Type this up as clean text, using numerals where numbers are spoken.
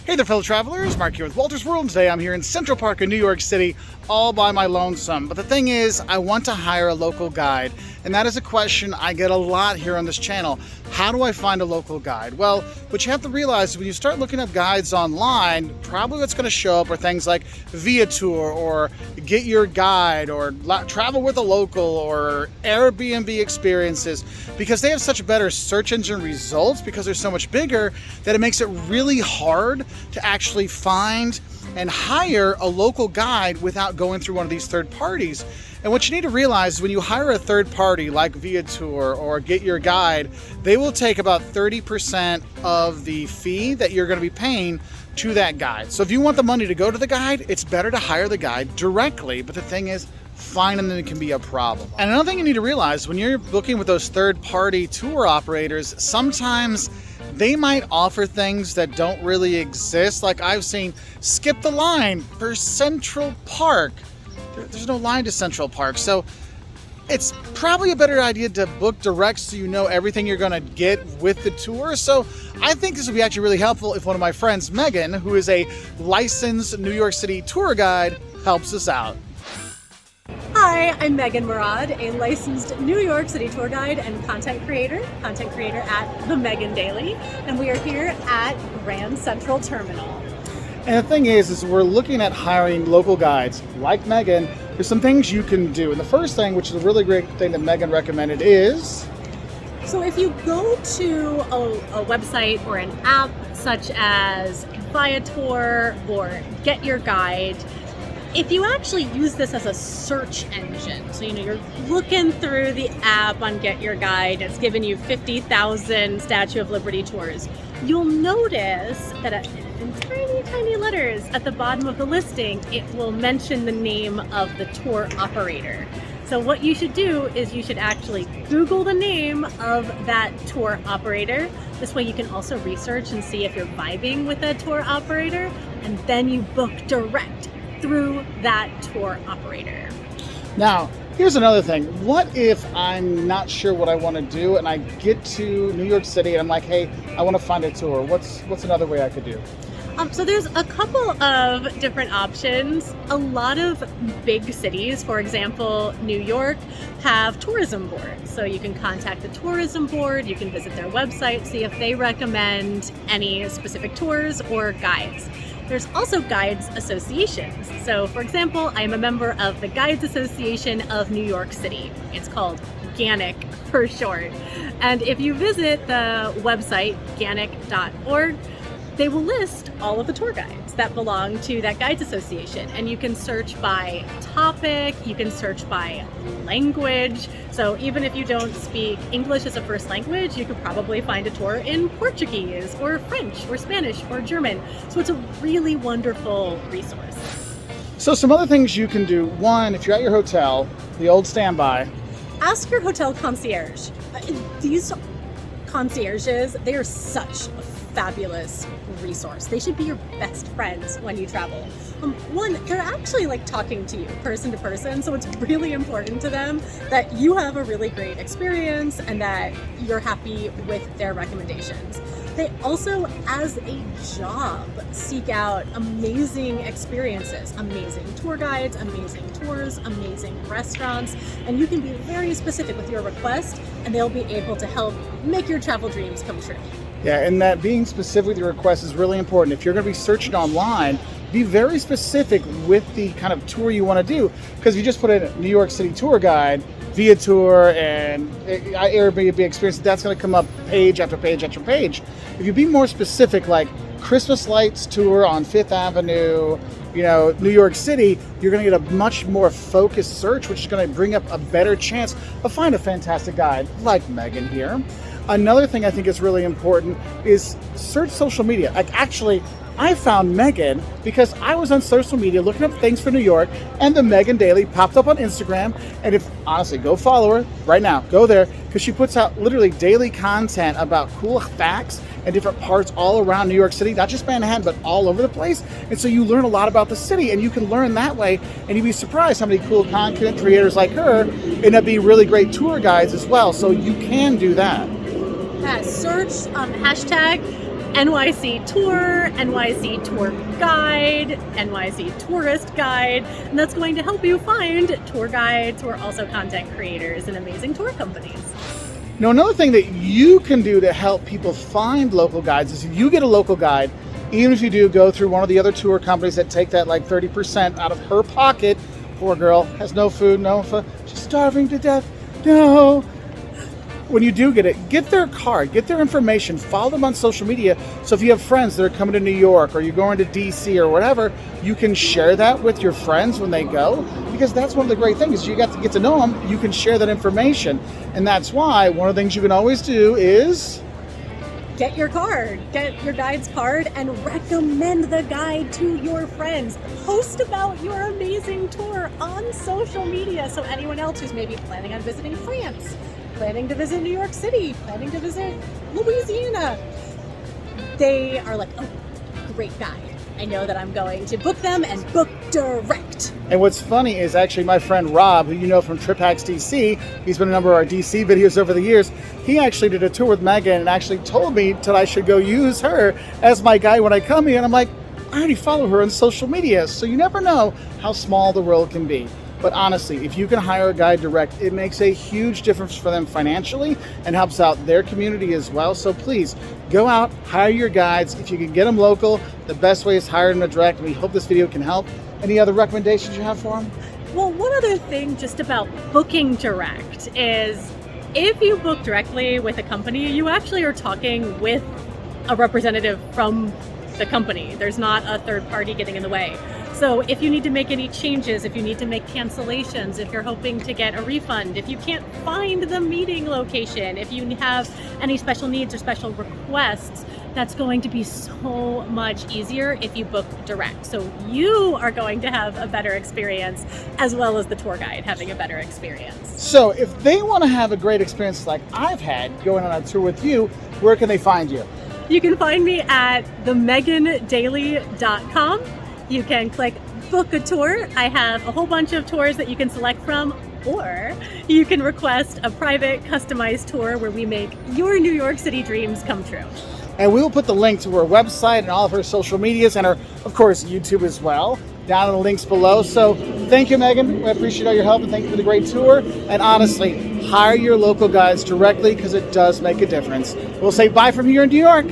Hey there, fellow travelers. Mark here with Wolters World, and today I'm here in Central Park in New York City, all by my lonesome. But the thing is, I want to hire a local guide, and that is a question I get a lot here on this channel. How do I find a local guide? Well, what you have to realize is when you start looking up guides online, probably what's going to show up are things like Viator or Get Your Guide or Travel with a Local or Airbnb Experiences, because they have such better search engine results because they're so much bigger that it makes it really hard to actually find and hire a local guide without going through one of these third parties. And what you need to realize is when you hire a third party like Viator or Get Your Guide, they will take about 30% of the fee that you're going to be paying to that guide. So if you want the money to go to the guide, it's better to hire the guide directly. But the thing is, finding them can be a problem. And another thing you need to realize when you're booking with those third party tour operators, sometimes they might offer things that don't really exist. Like I've seen skip the line for Central Park. There's no line to Central Park. So it's probably a better idea to book direct so you know everything you're gonna get with the tour. So I think this would be actually really helpful if one of my friends, Megan, who is a licensed New York City tour guide, helps us out. Hi, I'm Megan Murad, a licensed New York City tour guide and content creator at The Megan Daily, and we are here at Grand Central Terminal. And the thing is we're looking at hiring local guides like Megan. There's some things you can do. And the first thing, which is a really great thing that Megan recommended, is... So if you go to a website or an app such as Viator or Get Your Guide, if you actually use this as a search engine, so you're looking through the app on Get Your Guide, it's giving you 50,000 Statue of Liberty tours, you'll notice that in tiny letters at the bottom of the listing, it will mention the name of the tour operator. So what you should do is you should actually Google the name of that tour operator. This way you can also research and see if you're vibing with that tour operator, and then you book direct through that tour operator. Now, here's another thing. What if I'm not sure what I want to do and I get to New York City and I'm like, hey, I want to find a tour. What's another way I could do? So there's a couple of different options. A lot of big cities, for example, New York, have tourism boards. So you can contact the tourism board, you can visit their website, see if they recommend any specific tours or guides. There's also guides associations. So for example, I'm a member of the Guides Association of New York City. It's called GANIC for short. And if you visit the website, ganic.org, they will list all of the tour guides that belong to that Guides Association. And you can search by topic, you can search by language. So even if you don't speak English as a first language, you could probably find a tour in Portuguese or French or Spanish or German. So it's a really wonderful resource. So some other things you can do. One, if you're at your hotel, the old standby. Ask your hotel concierge. These concierges, they are such a fabulous resource. They should be your best friends when you travel. One, they're actually like talking to you person to person, so it's really important to them that you have a really great experience and that you're happy with their recommendations. They also, as a job, seek out amazing experiences, amazing tour guides, amazing tours, amazing restaurants, and you can be very specific with your request and they'll be able to help make your travel dreams come true. Yeah, and that being specific with your request is really important. If you're going to be searching online, be very specific with the kind of tour you want to do. Because if you just put in New York City tour guide, Viator, and Airbnb Experience, that's going to come up page after page after page. If you be more specific, like Christmas lights tour on Fifth Avenue, New York City, you're going to get a much more focused search, which is going to bring up a better chance of finding a fantastic guide like Megan here. Another thing I think is really important is search social media. Like actually, I found Megan because I was on social media looking up things for New York, and the Megan Daily popped up on Instagram. And honestly, go follow her right now. Go there, because she puts out literally daily content about cool facts and different parts all around New York City, not just Manhattan, but all over the place. And so you learn a lot about the city, and you can learn that way, and you'd be surprised how many cool content creators like her end up being really great tour guides as well. So you can do that. Search hashtag NYC Tour, NYC Tour Guide, NYC Tourist Guide, and that's going to help you find tour guides who are also content creators and amazing tour companies. Now, another thing that you can do to help people find local guides is if you get a local guide, even if you do go through one of the other tour companies that take that like 30% out of her pocket, poor girl, has no food, she's starving to death, no. When you do get it, get their card, get their information, follow them on social media. So if you have friends that are coming to New York or you're going to DC or whatever, you can share that with your friends when they go, because that's one of the great things. You got to get to know them, you can share that information. And that's why one of the things you can always do is get your card, get your guide's card, and recommend the guide to your friends. Post about your amazing tour on social media so anyone else who's maybe planning on visiting France, planning to visit New York City, planning to visit Louisiana, they are like, oh, great guide. I know that I'm going to book them and book direct. And what's funny is actually my friend Rob, who you know from Trip Hacks DC, he's been in a number of our DC videos over the years. He actually did a tour with Megan and actually told me that I should go use her as my guide when I come here. And I'm like, I already follow her on social media. So you never know how small the world can be. But honestly, if you can hire a guide direct, it makes a huge difference for them financially and helps out their community as well. So please go out, hire your guides. If you can get them local, the best way is hire them direct. We hope this video can help. Any other recommendations you have for them? Well, one other thing just about booking direct is if you book directly with a company, you actually are talking with a representative from the company. There's not a third party getting in the way. So if you need to make any changes, if you need to make cancellations, if you're hoping to get a refund, if you can't find the meeting location, if you have any special needs or special requests, that's going to be so much easier if you book direct. So you are going to have a better experience as well as the tour guide having a better experience. So if they want to have a great experience like I've had going on a tour with you, where can they find you? You can find me at themegandaily.com. You can click book a tour. I have a whole bunch of tours that you can select from, or you can request a private customized tour where we make your New York City dreams come true. And we will put the link to her website and all of her social medias and her, of course, YouTube as well, down in the links below. So thank you, Megan. We appreciate all your help and thank you for the great tour. And honestly, hire your local guides directly because it does make a difference. We'll say bye from here in New York.